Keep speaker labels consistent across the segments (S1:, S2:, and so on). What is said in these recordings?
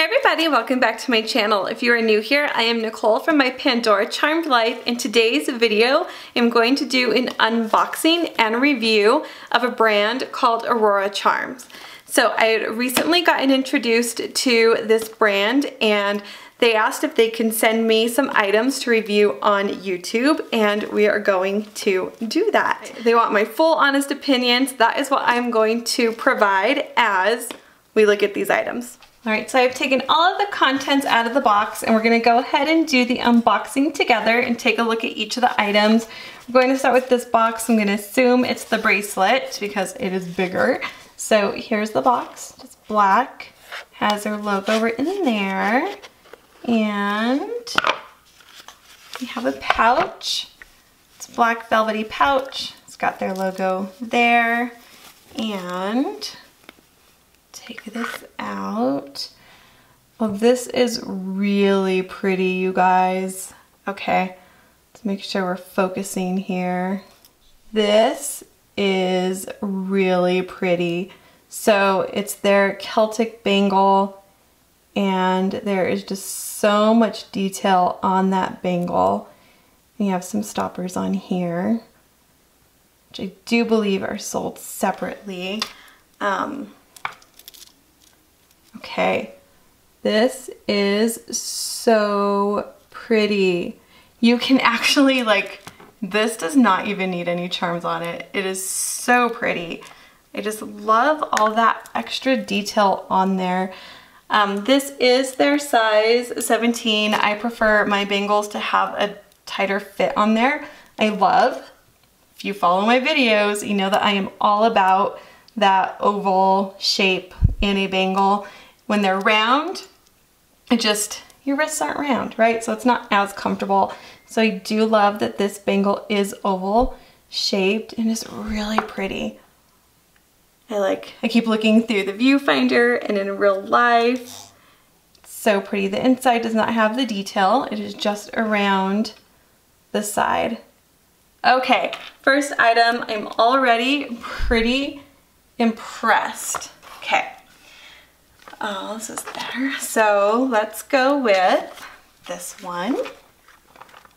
S1: Hi everybody, welcome back to my channel. If you are new here, I am Nicole from my Pandora Charmed Life. In today's video, I'm going to do an unboxing and review of a brand called Aurora Charms. So I had recently gotten introduced to this brand and they asked if they can send me some items to review on YouTube, and we are going to do that. They want my full honest opinions. That is what I'm going to provide as we look at these items. Alright, so I've taken all of the contents out of the box and we're going to go ahead and do the unboxing together and take a look at each of the items. We're going to start with this box. I'm going to assume it's the bracelet because it is bigger. So here's the box. It's black, has their logo written in there, and we have a pouch. It's a black velvety pouch. It's got their logo there, and take this out. Well, this is really pretty, you guys. Okay, let's make sure we're focusing here. This is really pretty. So it's their Celtic bangle, and there is just so much detail on that bangle. And you have some stoppers on here, which I do believe are sold separately. Okay, this is so pretty. You can actually, like, this does not even need any charms on it. It is so pretty. I just love all that extra detail on there. This is their size 17. I prefer my bangles to have a tighter fit on there. I love, if you follow my videos, you know that I am all about that oval shape in a bangle. When they're round, your wrists aren't round, right? So it's not as comfortable. So I do love that this bangle is oval shaped and is really pretty. I keep looking through the viewfinder and in real life. It's so pretty. The inside does not have the detail. It is just around the side. Okay, first item, I'm already pretty impressed. Okay. Oh, this is better. So let's go with this one. Let's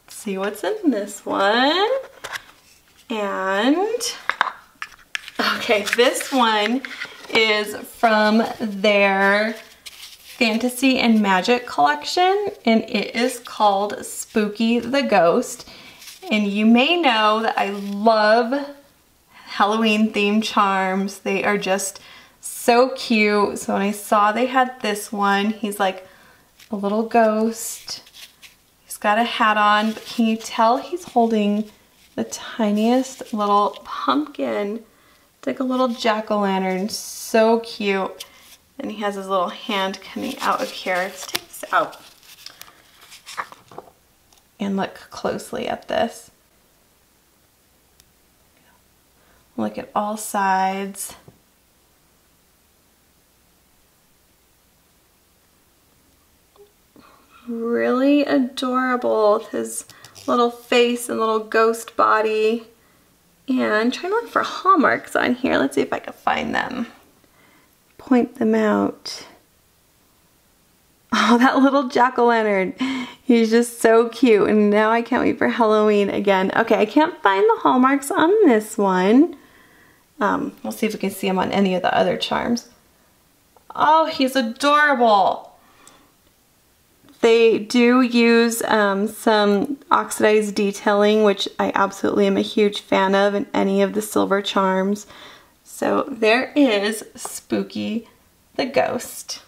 S1: see what's in this one. And okay, this one is from their Fantasy and Magic collection, and it is called Spooky the Ghost. And you may know that I love Halloween themed charms. They are just so cute. So when I saw they had this one, he's like a little ghost. He's got a hat on, but can you tell he's holding the tiniest little pumpkin? It's like a little jack-o'-lantern, so cute. And he has his little hand coming out of here. Let's take this out and look closely at this. Look at all sides. Really adorable with his little face and little ghost body. And trying to look for hallmarks on here. Let's see if I can find them. Point them out. Oh, that little jack-o'-lantern. He's just so cute. And now I can't wait for Halloween again. Okay, I can't find the hallmarks on this one. We'll see if we can see him on any of the other charms. Oh, he's adorable. They do use some oxidized detailing, which I absolutely am a huge fan of in any of the silver charms. So there is Spooky the Ghost.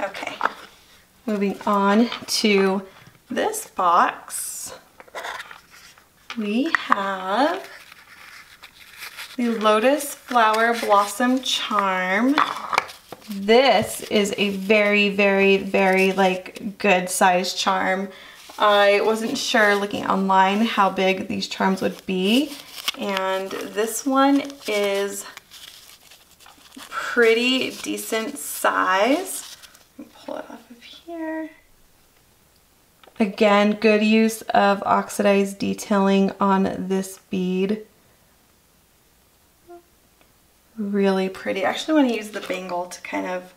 S1: Okay, moving on to this box. We have the Lotus Flower Blossom Charm. This is a very, very, very good size charm. I wasn't sure looking online how big these charms would be, and this one is pretty decent size. Let me pull it off of here. Again, good use of oxidized detailing on this bead. Really pretty. I actually want to use the bangle to kind of,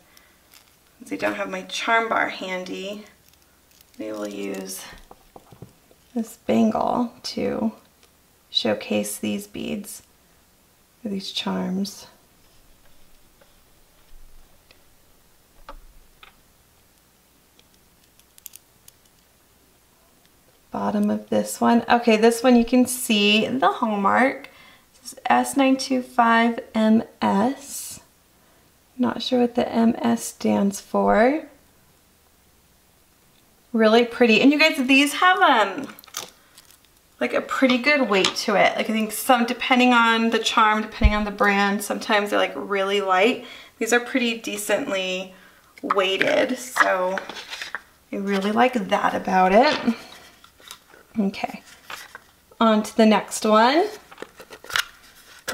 S1: since I don't have my charm bar handy, maybe we'll use this bangle to showcase these beads or these charms. Bottom of this one. Okay, this one you can see the hallmark. This is S925MS. Not sure what the MS stands for. Really pretty. And you guys, these have like a pretty good weight to it. Like I think some, depending on the charm, depending on the brand, sometimes they're like really light. These are pretty decently weighted, so I really like that about it. Okay, on to the next one.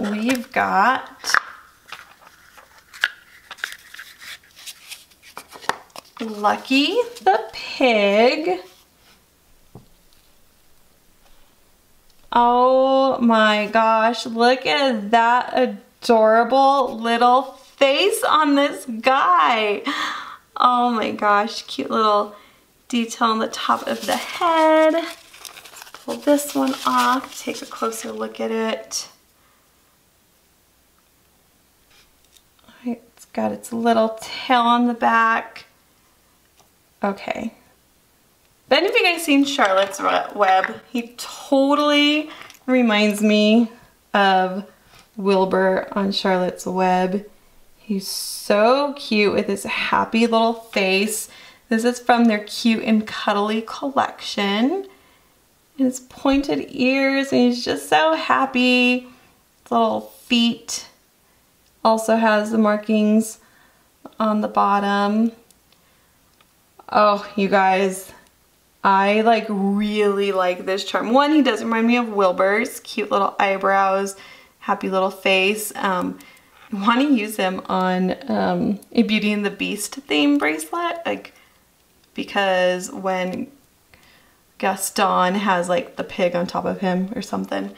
S1: We've got Lucky the Pig. Oh my gosh, look at that adorable little face on this guy. Oh my gosh, cute little detail on the top of the head. Pull this one off, take a closer look at it. All right, it's got its little tail on the back. Okay. Have any of you guys seen Charlotte's Web? He totally reminds me of Wilbur on Charlotte's Web. He's so cute with his happy little face. This is from their Cute and Cuddly collection. And his pointed ears, and he's just so happy. His little feet also has the markings on the bottom. Oh, you guys, I like really like this charm. One, he does remind me of Wilbur's, cute little eyebrows, happy little face. I want to use him on a Beauty and the Beast theme bracelet, like because when Gaston has like the pig on top of him or something.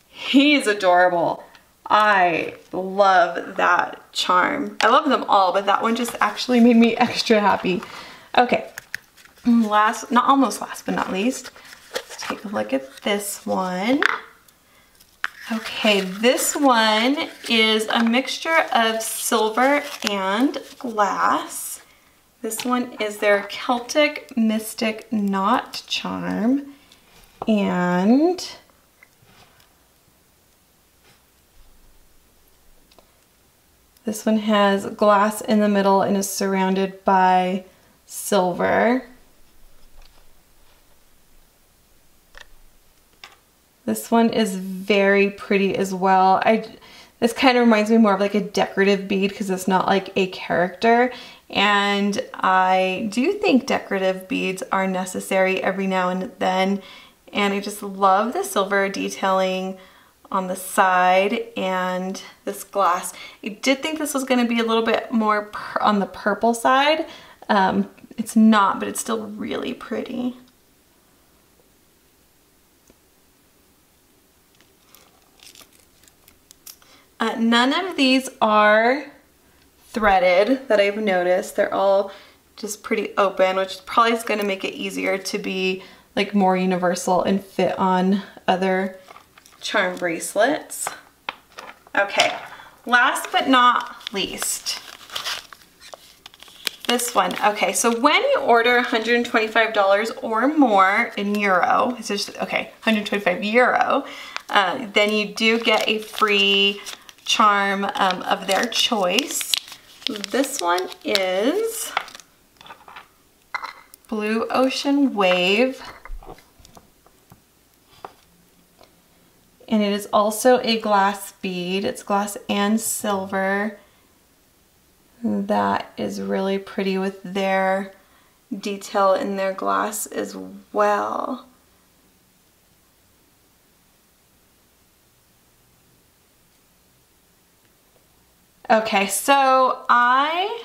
S1: He's adorable. I love that charm. I love them all, but that one just actually made me extra happy. Okay, last, not almost last but not least, let's take a look at this one. Okay, this one is a mixture of silver and glass. This one is their Celtic Mystic knot charm, and this one has glass in the middle and is surrounded by silver. This one is very pretty as well. This kind of reminds me more of like a decorative bead because it's not like a character. And I do think decorative beads are necessary every now and then. And I just love the silver detailing on the side and this glass. I did think this was going to be a little bit more on the purple side. It's not, but it's still really pretty. None of these are threaded that I've noticed. They're all just pretty open, which probably is going to make it easier to be like more universal and fit on other charm bracelets. Okay, last but not least, this one. Okay, so when you order $125 or more in euro, it's just, okay, 125 euro, then you do get a free charm of their choice. This one is Blue Ocean Wave. And it is also a glass bead. It's glass and silver. That is really pretty with their detail in their glass as well. Okay, so I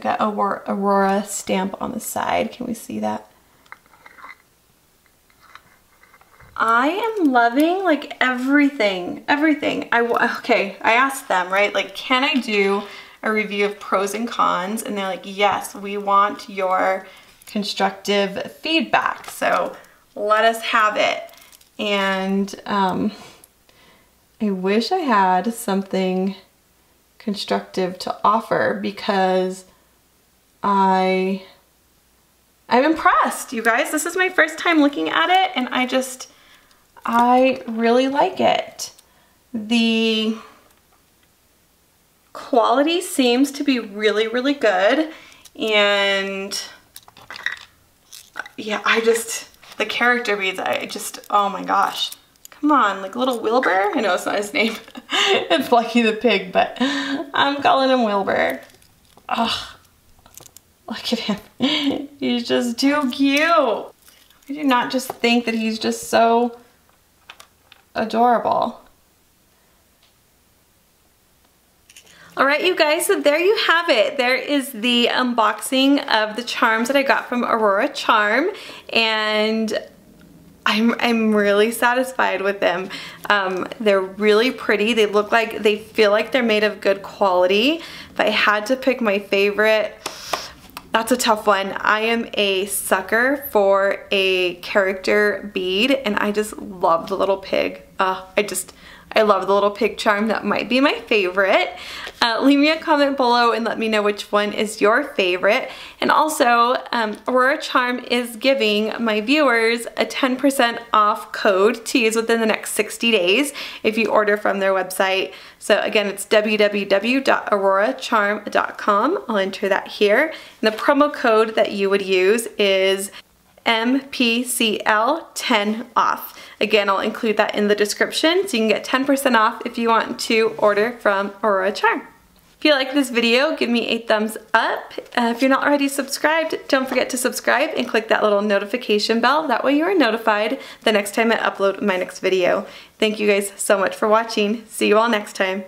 S1: got Aurora stamp on the side. Can we see that? I am loving like everything. Okay, I asked them, right? Like, can I do a review of pros and cons? And they're like, yes, we want your constructive feedback. So let us have it. And I wish I had something constructive to offer because I'm impressed, you guys. This is my first time looking at it and I really like it. The quality seems to be really, really good. And yeah, the character beads, oh my gosh. Come on, like little Wilbur. I know it's not his name. It's Lucky the Pig, but I'm calling him Wilbur. Ugh. Look at him. He's just too cute. I do not just think that he's just so adorable. All right, you guys, so there you have it. There is the unboxing of the charms that I got from Aurora Charm, and I'm really satisfied with them. They're really pretty. They feel like they're made of good quality. If I had to pick my favorite, that's a tough one. I am a sucker for a character bead, and I just love the little pig. I love the little pig charm. That might be my favorite. Leave me a comment below and let me know which one is your favorite. And also, Aurora Charm is giving my viewers a 10% off code to use within the next 60 days if you order from their website. So again, it's www.auroracharm.com. I'll enter that here. And the promo code that you would use is MPCL10 off. Again, I'll include that in the description so you can get 10% off if you want to order from Aurora Charm. If you like this video, give me a thumbs up. If you're not already subscribed, don't forget to subscribe and click that little notification bell. That way you are notified the next time I upload my next video. Thank you guys so much for watching. See you all next time.